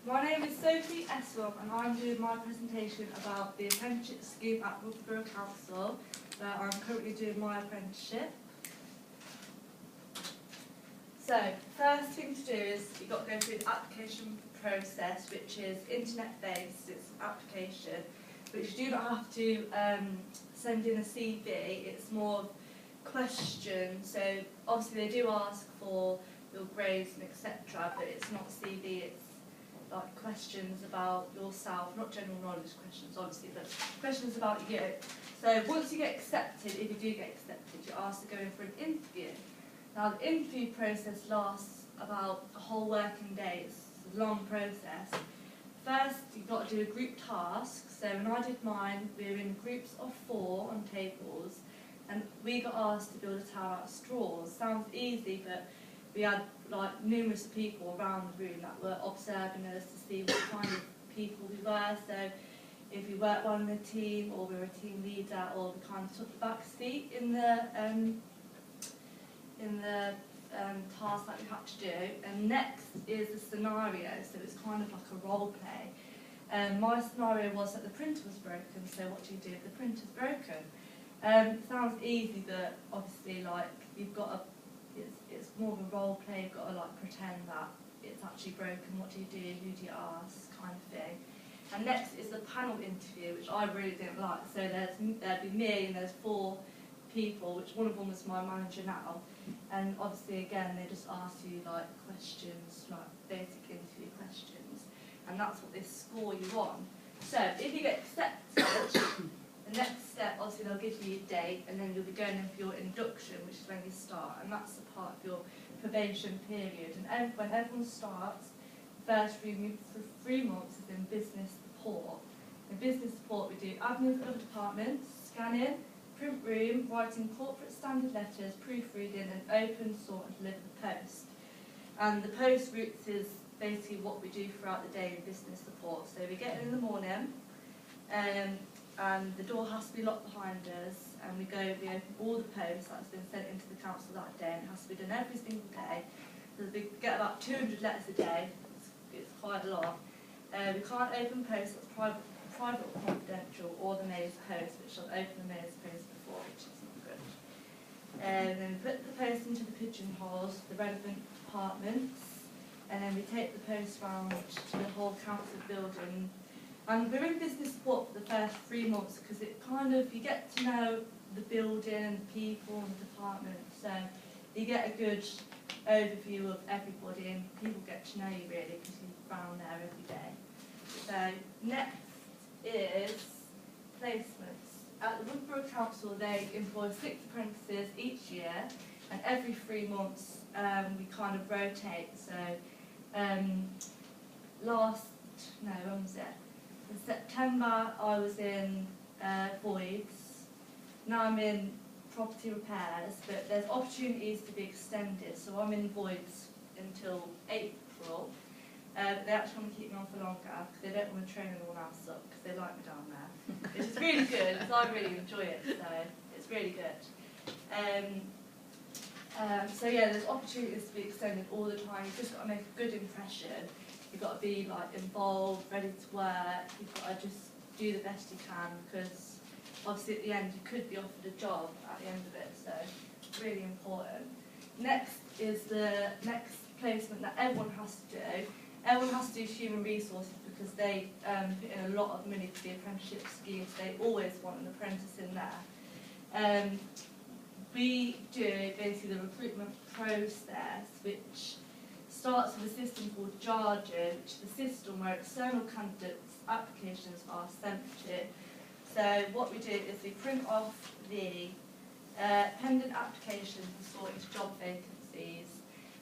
My name is Sophie Eswell and I'm doing my presentation about the apprenticeship scheme at Borough Council, where I'm currently doing my apprenticeship. So, first thing to do is you've got to go through the application process, which is internet-based. It's an application, which you do not have to send in a CV. It's more questions. So, obviously they do ask for your grades and etc., but it's not CV. It's like questions about yourself, not general knowledge questions, obviously, but questions about you. So once you get accepted, if you do get accepted, you're asked to go in for an interview. Now the interview process lasts about a whole working day. It's a long process. First, you've got to do a group task. So when I did mine, we were in groups of 4 on tables, and we got asked to build a tower out of straws. Sounds easy, but we had like numerous people around the room that were observing us to see what kind of people we were. So if we weren't one in the team, or we were a team leader, or we kind of took the back seat in the task that we had to do. And next is the scenario, so it's kind of like a role play. My scenario was that the printer was broken, so what do you do if the printer's broken? Sounds easy, but obviously like you've got to, it's more of a role play. You've got to like pretend that it's actually broken. What do you do? Who do you ask? Kind of thing. And next is the panel interview, which I really didn't like. So there'd be me and there's 4 people, which one of them was my manager now. And obviously again they just ask you like questions, like basic interview questions, and that's what they score you on. So if you get accepted, the next step, obviously they'll give you a date, and then you'll be going in for your induction, which is when you start, and that's the part of your probation period. And when everyone starts, the first 3 months is in business support. In business support we do admin for other departments, scanning, print room, writing corporate standard letters, proofreading, and open, sort and deliver the post. And the post routes is basically what we do throughout the day in business support. So we get in the morning, and the door has to be locked behind us, and we open all the posts that's been sent into the council that day, and it has to be done every single day. So we get about 200 letters a day. It's quite a lot. We can't open posts that's private or confidential, or the mayor's post, which will open the mayor's post before, which is not good. And then we put the post into the pigeonholes, the relevant departments, and then we take the post round to the whole council building. And we're in business support for the first 3 months because it kind of, you get to know the building and the people and the department, so you get a good overview of everybody and people get to know you really because you're around there every day. So next is placements. At the Borough Council they employ 6 apprentices each year, and every 3 months we kind of rotate. So when was it? In September I was in voids, now I'm in property repairs, but there's opportunities to be extended, so I'm in voids until April. They actually want to keep me on for longer because they don't want to train anyone else up because they like me down there, which is really good because I really enjoy it, so it's really good. So yeah, there's opportunities to be extended all the time. You've just got to make a good impression. You've got to be like involved, ready to work. You've got to just do the best you can, because obviously at the end you could be offered a job at the end of it, so it's really important. Next is the next placement that everyone has to do. Everyone has to do human resources because they put in a lot of money for the apprenticeship scheme, so they always want an apprentice in there. We do basically the recruitment process, which starts with a system called Jargon, which is the system where external candidates' applications are sent to. So what we do is we print off the pending applications and sort into job vacancies,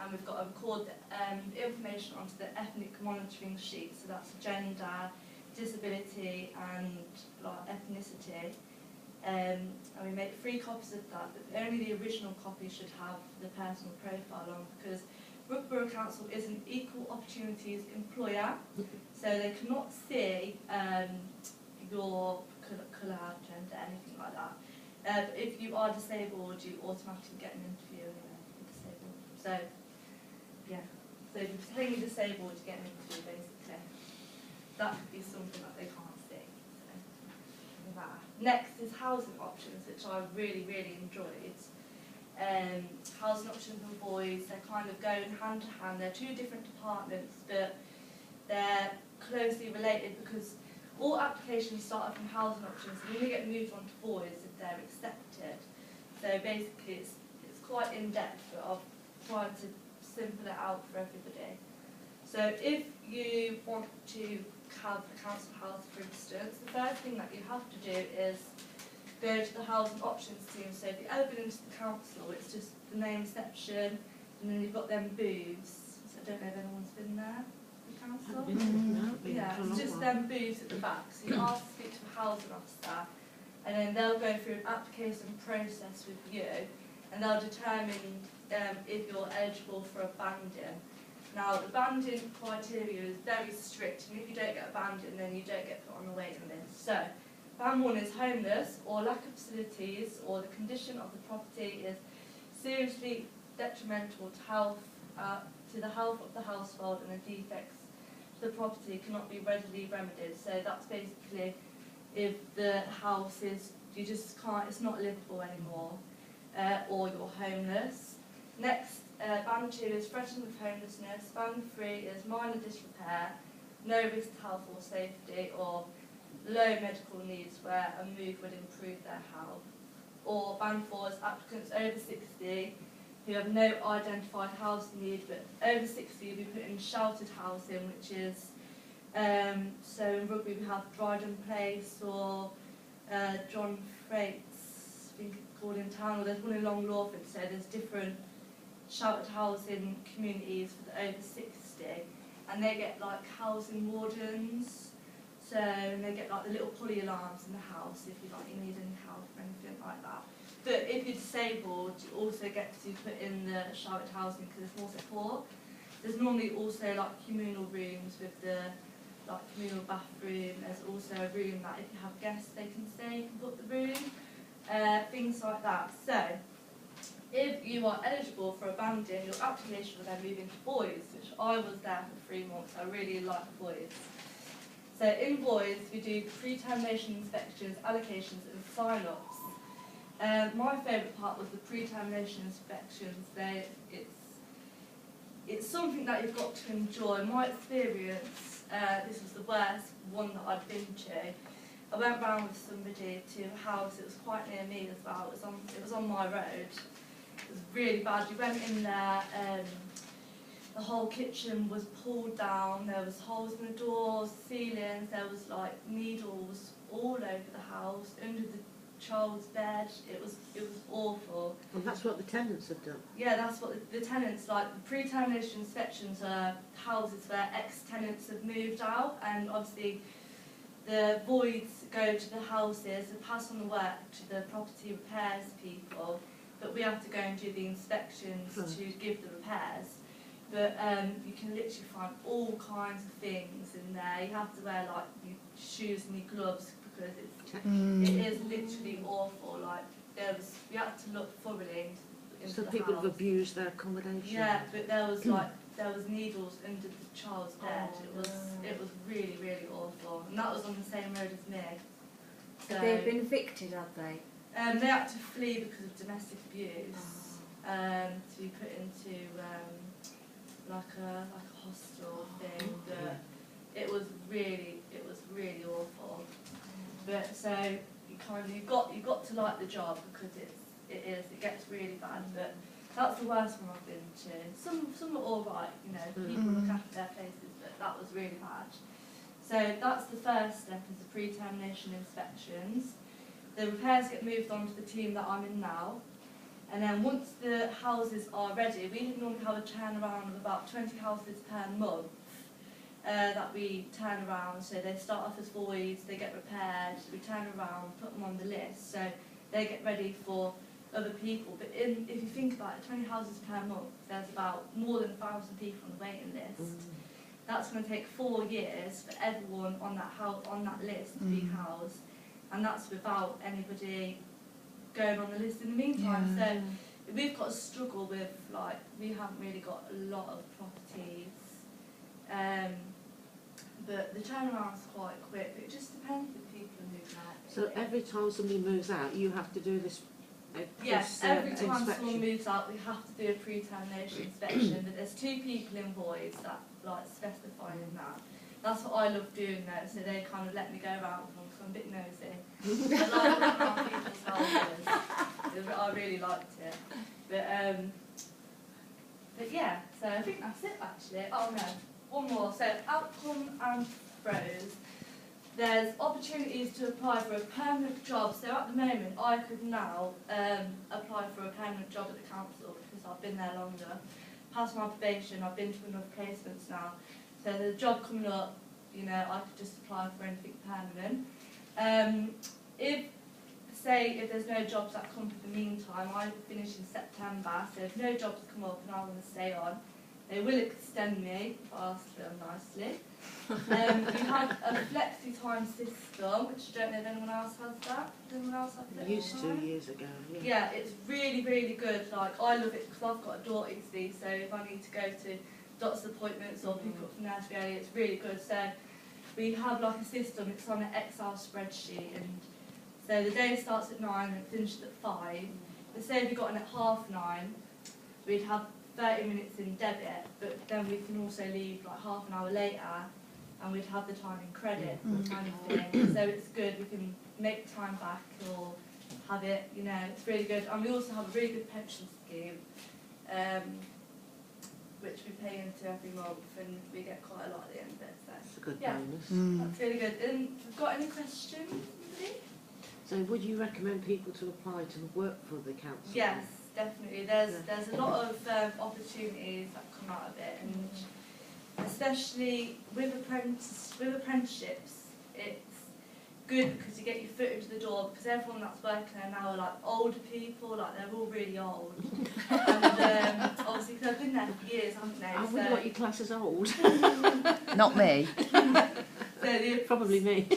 and we've got to record the information onto the ethnic monitoring sheet, so that's gender, disability and like, ethnicity. And we make 3 copies of that, but only the original copy should have the personal profile on, because Borough Council is an equal opportunities employer, so they cannot see your colour, gender, anything like that. But if you are disabled, you automatically get an interview anyway if you're disabled. So, yeah. So if you're disabled, you get an interview, basically. that could be something that they can't see. So, that. Next is housing options, which I really, really enjoyed. Housing options and voids, they kind of go hand to hand. They're two different departments, but they're closely related because all applications start from housing options and only get moved on to voids if they're accepted. So basically it's quite in-depth, but I've tried to simple it out for everybody. So if you want to have a council house, for instance, the first thing that you have to do is go to the housing options team. So if you've ever been into the council, it's just the main reception, and then you've got them booths. So I don't know if anyone's been there, the council? Yeah, it's just them booths at the back. So you ask to speak to a housing officer, and then they'll go through an application process with you, and they'll determine if you're eligible for a banding. Now, the banding criteria is very strict, and if you don't get a banding, then you don't get put on the waiting list. So, band 1 is homeless, or lack of facilities, or the condition of the property is seriously detrimental to health, to the health of the household, and the defects to the property cannot be readily remedied. So that's basically if the house is, you just can't, it's not livable anymore, or you're homeless. Next, band 2 is threatened with homelessness. Band 3 is minor disrepair, no risk to health or safety, or low medical needs where a move would improve their health. Or band 4 is applicants over 60 who have no identified housing need, but over 60 will be put in sheltered housing, which is, so in Rugby we have Dryden Place or John Freights, I think it's called in town, or there's one in Long Lawford, so there's different sheltered housing communities for the over 60, and they get like housing wardens, so they get like the little pulley alarms in the house if you need any help or anything like that. But if you're disabled, you also get to put in the sheltered housing because there's more support. There's normally also like communal rooms with the like communal bathroom. There's also a room that if you have guests they can stay, you can book the room, things like that. So if you are eligible for a banding, your application will then move into voids, which I was there for 3 months. I really like voids. So in voids, we do pre-termination inspections, allocations and sign-ups. My favourite part was the pre-termination inspections. It's something that you've got to enjoy. In my experience, this was the worst one that I'd been to. I went round with somebody to a house, it was quite near me as well, it was on my road. It was really bad. You went in there, the whole kitchen was pulled down, there was holes in the doors, ceilings, there was like needles all over the house, under the child's bed. It was awful. And that's what the tenants have done? Yeah, that's what the tenants, like the pre-termination inspections are houses where ex-tenants have moved out, and obviously the voids go to the houses and pass on the work to the property repairs people, but we have to go and do the inspections to give the repairs. But you can literally find all kinds of things in there. You have to wear like your shoes and your gloves because it is literally awful. Like we had to look thoroughly into Some the people house. have abused their accommodation. Yeah, but there was needles under the child's bed. It was really, really awful. And that was on the same road as me. So, Have they been evicted, have they? they had to flee because of domestic abuse. To be put into like a hostel thing. But it was really awful. But so you got to like the job because it gets really bad. But that's the worst one I've been to. Some are all right, you know, people look after their places, but that was really bad. So that's the first step, is the pre-termination inspections. The repairs get moved on to the team that I'm in now. And then once the houses are ready, we normally have a turnaround of about 20 houses per month that we turn around. So they start off as voids, they get repaired, we turn around, put them on the list, so they get ready for other people. But if you think about it, 20 houses per month, there's about more than 1,000 people on the waiting list. That's going to take 4 years for everyone on that list to be housed, and that's without anybody going on the list in the meantime. So we've got a struggle with, like, we haven't really got a lot of properties, but the turnaround's quite quick. It just depends if people are moving out. So every time somebody moves out, you have to do this. Yes, this, every time inspection. someone moves out, we have to do a pre-termination inspection. But there's 2 people in voice that like specify in that. That's what I love doing though. So they kind of let me go around with them because I'm a bit nosy. I like looking around people's houses. I really liked it. But yeah, so I think that's it actually. Oh no, one more. So outcome and pros. There's opportunities to apply for a permanent job. So at the moment, I could now apply for a permanent job at the council because I've been there longer. Past my probation, I've been to enough placements now. So there's a job coming up, you know, I could just apply for anything permanent. If there's no jobs that come for the meantime, I finish in September, so if no jobs come up and I want to stay on, they will extend me if I ask them nicely. We have a flexi time system, which I don't know if anyone else has that. Does anyone else have flexi Used to time? years ago. Yeah. Yeah, it's really, really good. Like, I love it because I've got a daughter, you see, so if I need to go to doctor's appointments or pick up from nursery early, it's really good. So we have like a system, it's on an Excel spreadsheet, and so the day starts at 9 and it finishes at 5. But say if we got in at 8:30, we'd have 30 minutes in debit, but then we can also leave like half an hour later and we'd have the time in credit kind of thing. So it's good, we can make time back or have it, you know, it's really good. And we also have a really good pension scheme, which we pay into every month and we get quite a lot at the end of it. So It's a good yeah, bonus. that's really good. Have got any questions, anybody? So would you recommend people to apply to work for the council? Yes, definitely. There's a lot of opportunities that come out of it, and especially with apprenticeships, it's good because you get your foot into the door. Because everyone that's working there now are like older people, like they're all really old. And obviously, because I've been there for years, haven't they? I wouldn't want your class as old. Not me. Probably me.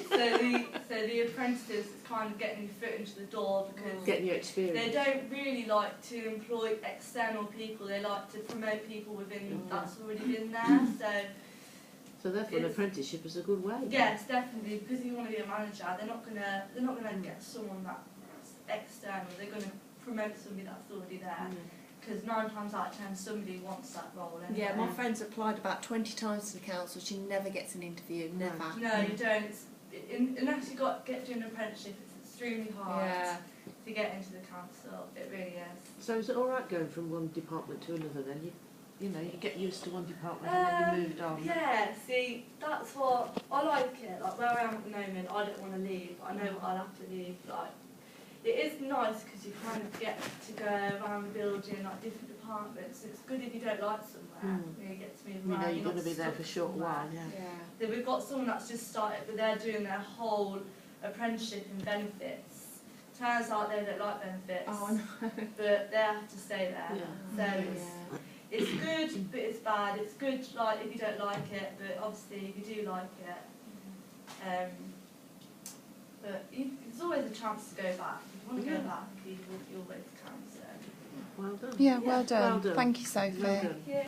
So the apprentices is kind of getting your foot into the door because Getting your experience. they don't really like to employ external people. They like to promote people within that's already been there. So therefore, an apprenticeship is a good way. Yes, definitely, because you want to be a manager, they're not gonna get someone that's external. They're gonna promote somebody that's already there. Because 9 times out of 10, somebody wants that role. Anyway. Yeah, my friend's applied about 20 times to the council. She never gets an interview, never. No, you don't. Unless you get doing an apprenticeship, it's extremely hard to get into the council. It really is. So is it all right going from one department to another then? You know, you get used to one department and then you moved on. Yeah, see, that's what I like it. Like where I am at the moment, I don't want to leave. I know I'll have to leave. Like, it is nice because you kind of get to go around the building, like different departments. It's good if you don't like somewhere. You get to move You around. know you're going to be there for a short while. Yeah. Then we've got someone that's just started, but they're doing their whole apprenticeship in benefits. Turns out they don't like benefits. Oh no. But they have to stay there. Yeah. So it's good, but it's bad. It's good, like if you don't like it, but obviously if you do like it, but there's always a chance to go back. If you want to go back, you always can. So. Well done. Yeah, well done. Well done. Thank you, Sophie. Well done. Yeah.